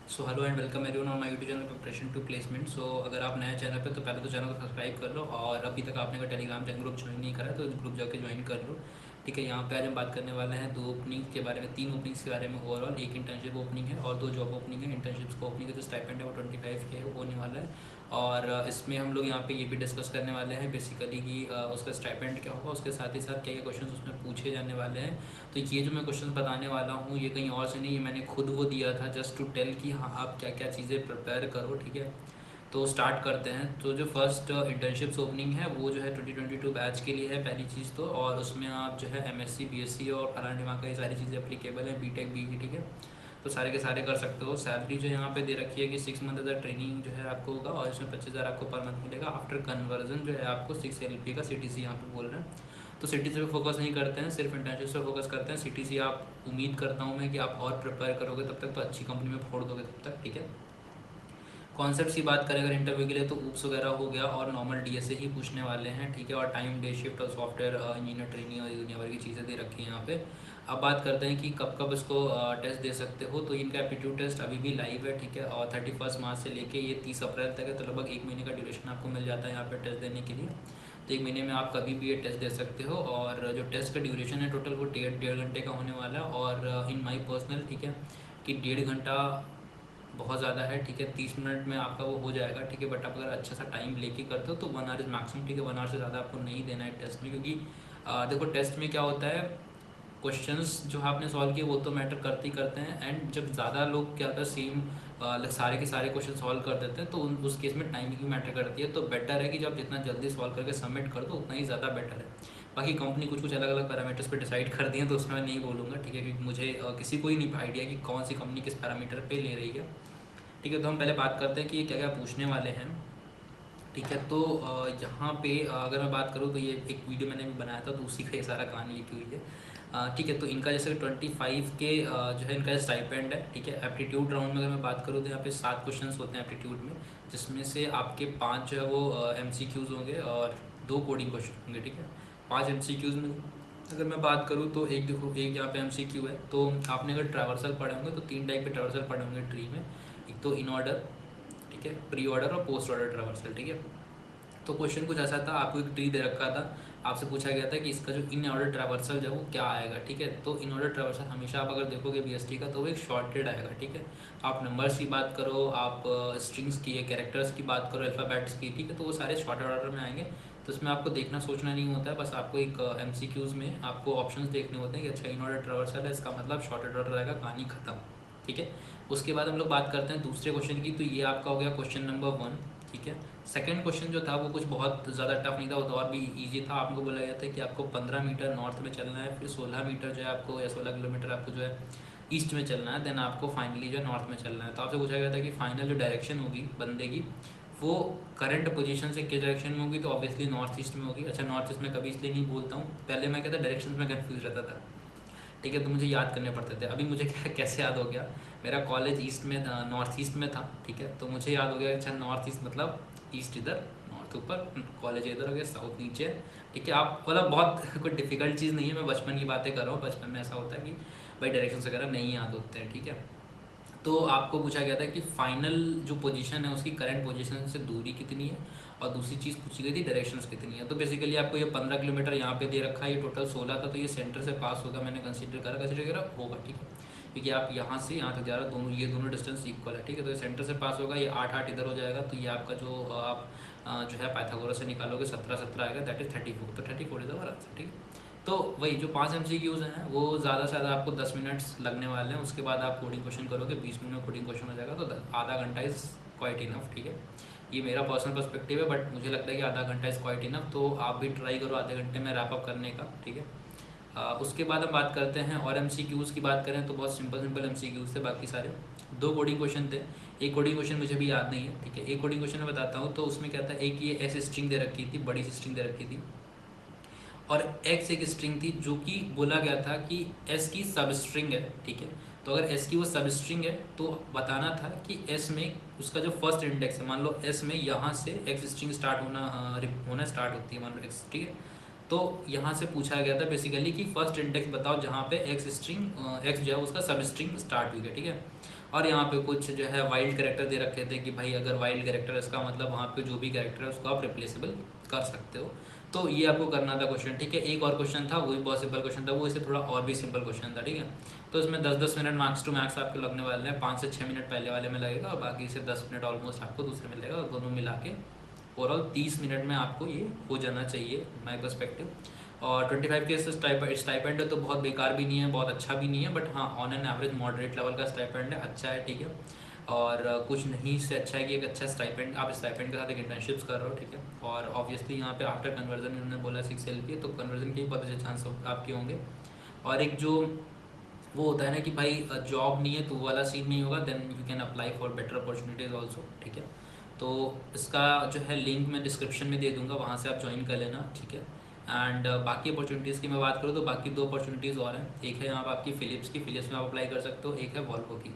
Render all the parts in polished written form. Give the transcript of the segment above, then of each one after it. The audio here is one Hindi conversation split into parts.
So hello and welcome everyone on my YouTube channel preparation to placement. So अगर आप नया चैनल पे तो पहले तो चैनल को सब्सक्राइब कर लो, और अभी तक आपने अगर टेलीग्राम चैनल ग्रुप ज्वाइन नहीं करा है तो ग्रुप जाके ज्वाइन कर लो। ठीक है, यहाँ पे आज हम बात करने वाले हैं दो ओपनिंग के बारे में, तीन ओपनिंग्स के बारे में ओवरऑल। एक इंटर्नशिप ओपनिंग है और दो जॉब ओपनिंग है। इंटर्नशिप्स को ओपनिंग का जो स्टाइपेंड है वो 25K होने वाला है। और इसमें हम लोग यहाँ पे ये भी डिस्कस करने वाले हैं बेसिकली कि उसका स्टाइपेंड क्या होगा, उसके साथ ही साथ क्या क्या क्वेश्चन उसमें पूछे जाने वाले हैं। तो ये जो मैं क्वेश्चन बताने वाला हूँ ये कहीं और से नहीं, ये मैंने खुद वो दिया था जस्ट टू टेल कि हाँ आप क्या क्या चीज़ें प्रिपेयर करो। ठीक है, तो स्टार्ट करते हैं। तो जो फर्स्ट इंटर्नशिप्स ओपनिंग है वो जो है 2022 बैच के लिए है पहली चीज़ तो। और उसमें आप जो है MSc BSc और फलाना ढिमाका ये सारी चीज़ें अप्लीकेबल हैं, BTech BE। ठीक है, तो सारे के सारे कर सकते हो। सैलरी जो यहाँ पे दे रखी है कि 6 मंथ का ट्रेनिंग जो है आपको होगा, और इसमें 25,000 आपको पर मंथ मिलेगा। आफ्टर कन्वर्जन जो है आपको 6 LP का CTC यहाँ पे बोल रहे हैं। तो CTC पे फोकस नहीं करते हैं, सिर्फ इंटर्नशिप पे फोकस करते हैं। CTC आप उम्मीद करता हूँ मैं कि आप और प्रिपेयर करोगे तब तक, तो अच्छी कंपनी में फोड़ दोगे तब तक। ठीक है, कॉन्सेप्ट की बात करें अगर इंटरव्यू के लिए तो ऊप्स वगैरह हो गया और नॉर्मल DSA ही पूछने वाले हैं। ठीक है, और टाइम डे शिफ्ट और सॉफ्टवेयर इंजीनियर ट्रेनिंग और दुनिया भर की चीज़ें दे रखी हैं यहाँ पे। अब बात करते हैं कि कब कब इसको टेस्ट दे सकते हो। तो इनका एप्टीट्यूड टेस्ट अभी भी लाइव है। ठीक है, और 31 मार्च से लेके ये 30 अप्रैल तक है, तो लगभग 1 महीने का ड्यूरेशन आपको मिल जाता है यहाँ पे टेस्ट देने के लिए। तो 1 महीने में आप कभी भी ये टेस्ट दे सकते हो। और जो टेस्ट का ड्यूरेशन है टोटल वो डेढ़ घंटे का होने वाला है। और इन माई पर्सनल ठीक है कि 1.5 घंटा बहुत ज़्यादा है। ठीक है, 30 मिनट में आपका वो हो जाएगा। ठीक है, बट आप अगर अच्छा सा टाइम लेके करते हो तो 1 आवर इज मैक्सिमम। ठीक है, 1 आवर से ज़्यादा आपको नहीं देना है टेस्ट में, क्योंकि देखो टेस्ट में क्या होता है, क्वेश्चंस जो आपने सॉल्व किए वो तो मैटर करते ही करते हैं। एंड जब ज़्यादा लोग क्या होता है सेम सारे के सारे क्वेश्चन सॉल्व कर देते हैं तो उस केस में टाइमिंग भी मैटर करती है। तो बेटर है कि जब जितना जल्दी सॉल्व करके सबमिट कर दो उतना ही ज़्यादा बेटर है। बाकी कंपनी कुछ कुछ अलग अलग पैरामीटर्स पे डिसाइड कर दिए हैं तो उसमें मैं नहीं बोलूँगा। ठीक है, क्योंकि मुझे किसी को ही नहीं आइडिया कि कौन सी कंपनी किस पैरामीटर पे ले रही है। ठीक है, तो हम पहले बात करते हैं कि ये क्या क्या पूछने वाले हैं। ठीक है, तो यहाँ पे अगर मैं बात करूँ तो ये एक वीडियो मैंने भी बनाया था तो उसी का ये सारा कहानी लिखी हुई है। ठीक है, तो इनका जैसे 25 के जो है इनका स्टाइपेंड है। ठीक है, एप्टीट्यूड राउंड में अगर मैं बात करूँ तो यहाँ पे 7 क्वेश्चन होते हैं एप्टीट्यूड में, जिसमें से आपके 5 जो है वो MCQs होंगे और 2 कोडिंग क्वेश्चन होंगे। ठीक है, 5 MCQs में अगर मैं बात करूँ तो एक देखो, एक यहाँ पे MCQ है। तो आपने अगर ट्रैवर्सल पढ़े होंगे तो 3 टाइप के ट्रैवर्सल पढ़े होंगे ट्री में। एक तो इन ऑर्डर, ठीक है, प्री ऑर्डर और पोस्ट ऑर्डर ट्रैवर्सल। ठीक है, तो क्वेश्चन कुछ ऐसा था, आपको एक ट्री दे रखा था, आपसे पूछा गया था कि इसका जो इन ऑर्डर ट्रैवर्सल जो है वो क्या आएगा। ठीक है, तो इन ऑर्डर ट्रैवर्सल हमेशा आप अगर देखोगे BST का तो वो एक शॉर्टेड आएगा। ठीक है, आप नंबर्स की बात करो, आप स्ट्रिंग्स की, कैरेक्टर्स की बात करो, अल्फ़ाबेट्स की। ठीक है, तो वो सारे शॉर्टेड ऑर्डर में आएंगे। तो इसमें आपको देखना सोचना नहीं होता है, बस आपको एक MCQs में आपको ऑप्शंस देखने होते हैं कि अच्छा इन ऑर्डर ट्रैवर्सल है, इसका मतलब शॉर्टेड ऑर्डर आएगा, कहानी खत्म। ठीक है, उसके बाद हम लोग बात करते हैं दूसरे क्वेश्चन की। तो ये आपका हो गया क्वेश्चन नंबर 1। ठीक है, सेकंड क्वेश्चन जो था वो कुछ बहुत ज़्यादा टफ नहीं था, वो तो और भी इजी था। आपको बोला गया था कि आपको 15 मीटर नॉर्थ में चलना है, फिर 16 मीटर जो है आपको, या 16 किलोमीटर आपको जो है ईस्ट में चलना है, देन आपको फाइनली जो है नॉर्थ में चलना है। तो आपसे पूछा गया था कि फाइनल जो डायरेक्शन होगी बंदे की वो करंट पोजीशन से किस डायरेक्शन में होगी। तो ऑब्वियसली नॉर्थ ईस्ट में होगी। अच्छा, नॉर्थ ईस्ट में कभी इसलिए नहीं बोलता हूँ, पहले मैं कहता डायरेक्शन में कन्फ्यूज रहता था। ठीक है, तो मुझे याद करने पड़ते थे। अभी मुझे क्या कैसे याद हो गया, मेरा कॉलेज ईस्ट में, नॉर्थ ईस्ट में था। ठीक है, तो मुझे याद हो गया अच्छा नॉर्थ ईस्ट मतलब ईस्ट इधर, नॉर्थ ऊपर, कॉलेज इधर हो गया, साउथ नीचे। ठीक है, आप मतलब बहुत कोई डिफिकल्ट चीज़ नहीं है, मैं बचपन की बातें कर रहा हूँ। बचपन में ऐसा होता है कि भाई डायरेक्शन वगैरह नहीं याद होते हैं। ठीक है, तो आपको पूछा गया था कि फाइनल जो पोजीशन है उसकी करंट पोजीशन से दूरी कितनी है, और दूसरी चीज़ पूछी गई थी डायरेक्शंस कितनी है। तो बेसिकली आपको ये 15 किलोमीटर यहाँ पे दे रखा है, ये टोटल 16 था, तो ये सेंटर से पास होगा, मैंने कंसिडर करा होगा। ठीक है, क्योंकि आप यहाँ से यहाँ तक जा रहे हो, दोनों ये दोनों डिस्टेंस इक्वल है। ठीक है, तो ये सेंटर से पास होगा, ये 8 8 इधर हो जाएगा, तो ये आपका जो आप जो है पाइथागोरस से निकालोगे 17 17 आएगा, दैट इज 34। तो 34 इज आवर आंसर। ठीक है, तो वही जो 5 MCQs हैं वो ज़्यादा से ज़्यादा आपको 10 मिनट्स लगने वाले हैं। उसके बाद आप कोडिंग क्वेश्चन करोगे, 20 मिनट में कोडिंग क्वेश्चन हो जाएगा, तो आधा घंटा इज़ क्वाइट इनफ। ठीक है, ये मेरा पर्सनल पर्सपेक्टिव है, बट मुझे लगता है कि आधा घंटा इज़ क्वाइट इनफ, तो आप भी ट्राई करो आधे घंटे में रैप अप करने का। ठीक है, उसके बाद हम बात करते हैं और MCQs की बात करें तो बहुत सिंपल सिंपल MCQs थे बाकी सारे। 2 कोडिंग क्वेश्चन थे, एक कोडिंग क्वेश्चन मुझे भी याद नहीं है। ठीक है, एक कोडिंग क्वेश्चन मैं बताता हूँ। तो उसमें क्या था, एक ये एस स्ट्रिंग दे रखी थी, बड़ी सी स्ट्रिंग दे रखी थी, और एक्स एक स्ट्रिंग थी जो कि बोला गया था कि एस की सब स्ट्रिंग है। ठीक है, तो अगर एस की वो सब स्ट्रिंग है तो बताना था कि एस में उसका जो फर्स्ट इंडेक्स है, मान लो एस में यहाँ से एक्स स्ट्रिंग स्टार्ट होना स्टार्ट होती है, मान लो एक्स। ठीक है, तो यहाँ से पूछा गया था बेसिकली कि फर्स्ट इंडेक्स बताओ जहाँ पे एक्स स्ट्रिंग एक्स जो है उसका सब स्ट्रिंग स्टार्ट हुई है, ठीक है। और यहाँ पे कुछ जो है वाइल्ड कैरेक्टर दे रखे थे कि भाई अगर वाइल्ड कैरेक्टर इसका मतलब वहाँ पे जो भी कैरेक्टर है उसको आप रिप्लेसेबल कर सकते हो। तो ये आपको करना था क्वेश्चन, ठीक है। एक और क्वेश्चन था, वो भी बहुत सिंपल क्वेश्चन था, वो इससे थोड़ा और भी सिंपल क्वेश्चन था, ठीक है। तो इसमें 10-10 मिनट मैक्स टू मैक्स आपके लगने वाले हैं, 5 से 6 मिनट पहले वाले में लगेगा और बाकी से 10 मिनट ऑलमोस्ट आपको दूसरे में लगेगा, और दोनों मिला के ओवरऑल 30 मिनट में आपको ये हो जाना चाहिए माई पर्सपेक्टिव। और 25 के स्टाइपेंड है तो बहुत बेकार भी नहीं है, बहुत अच्छा भी नहीं है, बट हाँ on an average moderate level का स्टाइपेंड है, अच्छा है, ठीक है। और कुछ नहीं से अच्छा है कि एक अच्छा स्टाइपेंड, आप स्टाइपेंड के साथ एक इंटर्नशिप्स कर रहे हो, ठीक है। और ऑब्वियसली यहाँ पे आफ्टर कन्वर्जन इन्होंने बोला 6 LPA, तो कन्वर्जन के बहुत अच्छे चांस आपके होंगे। और एक जो वो होता है ना कि भाई जॉब नहीं है तो वो वाला सीन नहीं होगा, then you can apply for better opportunities also, ठीक है। तो इसका जो है लिंक मैं डिस्क्रिप्शन में दे दूंगा, वहाँ से आप ज्वाइन कर लेना, ठीक है। एंड बाकी अपॉर्चुनिटीज़ की मैं बात करूँ तो बाकी 2 अपॉर्चुनिटीज़ और हैं। एक है यहाँ पर आपकी फिलिप्स में आप अप्लाई कर सकते हो, एक है वॉल्वो की।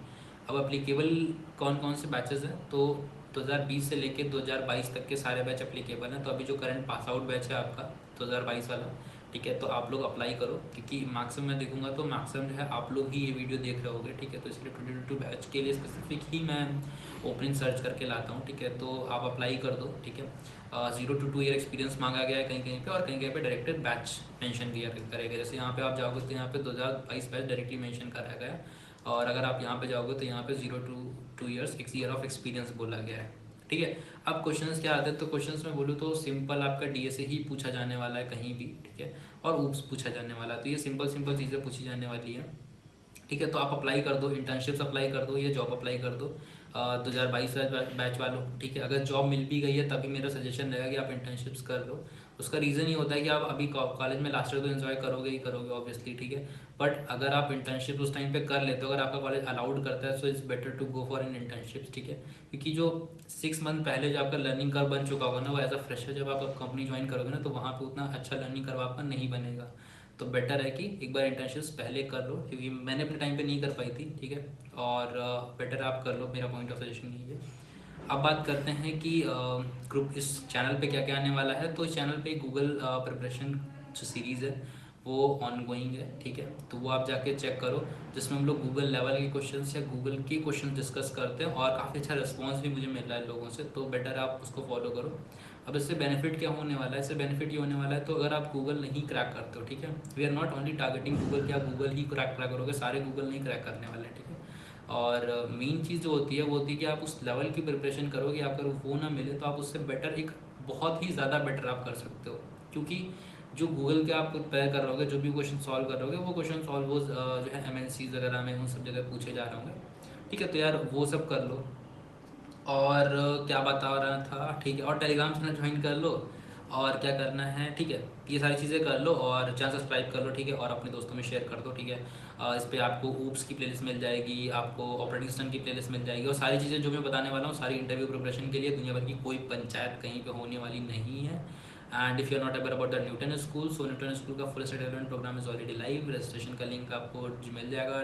अब अप्लीकेबल कौन कौन से बैचेज़ हैं, तो 2020 से लेके 2022 तक के सारे बैच अप्लीकेबल हैं। तो अभी जो करंट पास आउट बैच है आपका 2022 वाला, ठीक है, तो आप लोग अप्लाई करो, क्योंकि मैक्सिमम मैं देखूंगा तो मैक्सिमम जो है आप लोग ही ये वीडियो देख रहे होगे, ठीक है। तो इसलिए 2022 बैच के लिए स्पेसिफिक ही मैं ओपनिंग सर्च करके लाता हूँ, ठीक है। तो आप अप्लाई कर दो, ठीक है। 0 to 2 ईयर एक्सपीरियंस मांगा गया है कहीं कहीं पे, और कहीं कहीं पे डायरेक्टर बैच मेंशन किया करेगा। जैसे यहाँ पे आप जाओगे तो यहाँ पे 2022 बैच डायरेक्टली मेंशन करा गया है, और अगर आप यहाँ पे जाओगे तो यहाँ पे 0 to 2 years 6 year of experience बोला गया है, ठीक है। अब क्वेश्चंस क्या आते हैं, तो क्वेश्चंस में बोलूँ तो सिंपल आपका डीएसए ही पूछा जाने वाला है कहीं भी, ठीक है। और ऊप्स पूछा जाने वाला है, तो ये सिंपल सिंपल चीज़ें पूछी जाने वाली है, ठीक है। तो आप अप्लाई कर दो, इंटर्नशिप्स अप्लाई कर दो, ये जॉब अप्लाई कर दो 2022 बैच वालों, ठीक है। अगर जॉब मिल भी गई है तभी मेरा सजेशन रहेगा कि आप इंटर्नशिप्स कर लो। उसका रीज़न ये होता है कि आप अभी कॉलेज में लास्ट ईयर तो एंजॉय करोगे ही करोगे ऑब्वियसली, ठीक है। बट अगर आप इंटर्नशिप उस टाइम पे कर लेते हो, अगर आपका कॉलेज अलाउड करता है, so it's better to go for an internships, ठीक है। क्योंकि जो 6 मंथ पहले जो आपका लर्निंग कर्व बन चुका होगा ना, वो एज अ फ्रेशर जब आप कंपनी ज्वाइन करोगे ना, तो वहाँ पे उतना अच्छा लर्निंग कर्व आपका नहीं बनेगा। तो बेटर है कि एक बार इंटर्नशिप्स पहले कर लो, क्योंकि मैंने अपने टाइम पे नहीं कर पाई थी, ठीक है। और बेटर आप कर लो, मेरा पॉइंट ऑफ सजेशन यही है। अब बात करते हैं कि ग्रुप इस चैनल पे क्या क्या आने वाला है। तो इस चैनल पे गूगल प्रिपरेशन जो सीरीज़ है वो ऑन गोइंग है, ठीक है। तो वो आप जाके चेक करो, जिसमें हम लोग गूगल लेवल के क्वेश्चंस या गूगल के क्वेश्चन डिस्कस करते हैं, और काफ़ी अच्छा रिस्पॉन्स भी मुझे मिल रहा है लोगों से, तो बेटर आप उसको फॉलो करो। अब इससे बेनिफिट क्या होने वाला है, इससे बेनिफिट ये होने वाला है, तो अगर आप गूगल नहीं क्रैक करते हो, ठीक है, we are not only targeting Google कि आप गूगल ही क्रैक करोगे, सारे गूगल नहीं क्रैक करने वाले हैं, ठीक है। और मेन चीज़ जो होती है वो होती है कि आप उस लेवल की प्रिपरेशन करोगे, अगर वो ना मिले तो आप उससे बेटर एक बहुत ही ज़्यादा बेटर आप कर सकते हो। क्योंकि जो गूगल के आप प्रिपेयर कर रहोगे, जो भी क्वेश्चन सॉल्व कर रहोगे, वो क्वेश्चन सॉल्व वो जो है MNCs वगैरह में उन सब जगह पूछे जा रहे होंगे, ठीक है। तो यार वो सब कर लो। और क्या बता रहा था, ठीक है, और टेलीग्राम चैनल ज्वाइन कर लो, और क्या करना है, ठीक है, ये सारी चीज़ें कर लो, और चैनल सब्सक्राइब कर लो, ठीक है, और अपने दोस्तों में शेयर कर दो, ठीक है। इस पर आपको ऊप्स की प्लेलिस्ट मिल जाएगी, आपको ऑपरेटिंग सिस्टम की प्लेलिस्ट मिल जाएगी, और सारी चीज़ें जो मैं बताने वाला हूँ सारी इंटरव्यू प्रिपरेशन के लिए, दुनिया भर की कोई पंचायत कहीं पे होने वाली नहीं है। And if you are not aware about the Newton School, so Newton School का full state development programme is already live. Registration का लिंक आपको मिल जाएगा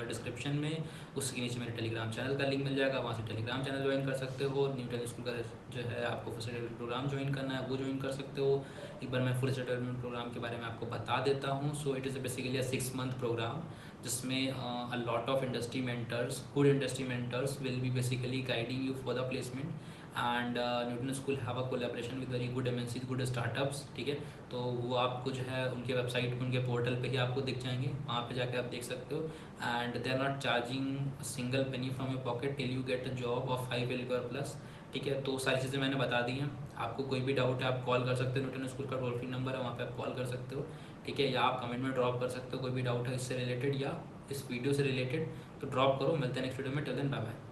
डिस्क्रिप्शन में, उसके नीचे मेरे टेलीग्राम चैनल का लिंक मिल जाएगा, वहाँ से टेलीग्राम चैनल ज्वाइन कर सकते हो। न्यूटन स्कूल का जो है आपको full state development programme join करना है वो ज्वाइन कर सकते हो। एक बार मैं फुल स्टेट डेवलपमेंट प्रोग्राम के बारे में आपको बता देता हूँ। So it is basically a 6 month programme, जिसमें a lot of industry mentors, good industry mentors will be basically guiding you for the placement. And Newton School have a collaboration with very good MNCs, good startups, ठीक है। तो वो आपको जो है उनके वेबसाइट, उनके पोर्टल पे ही आपको दिख जाएंगे, वहाँ पे जाके आप देख सकते हो। And they are not charging single penny from your pocket till you get a job of 5 LPA plus, ठीक है। तो सारी चीज़ें मैंने बता दी हैं। आपको कोई भी डाउट है आप कॉल कर सकते हो, न्यूटन स्कूल का टोल फ्री नंबर है, वहाँ पे आप कॉल कर सकते हो, ठीक है। या आप कमेंट में ड्रॉप कर सकते हो, कोई भी डाउट है इससे रिलेटेड या इस वीडियो से रिलेटेड, तो ड्रॉप करो। मिलते हैं नेक्स्ट वीडियो में, टिल देन बाय बाय।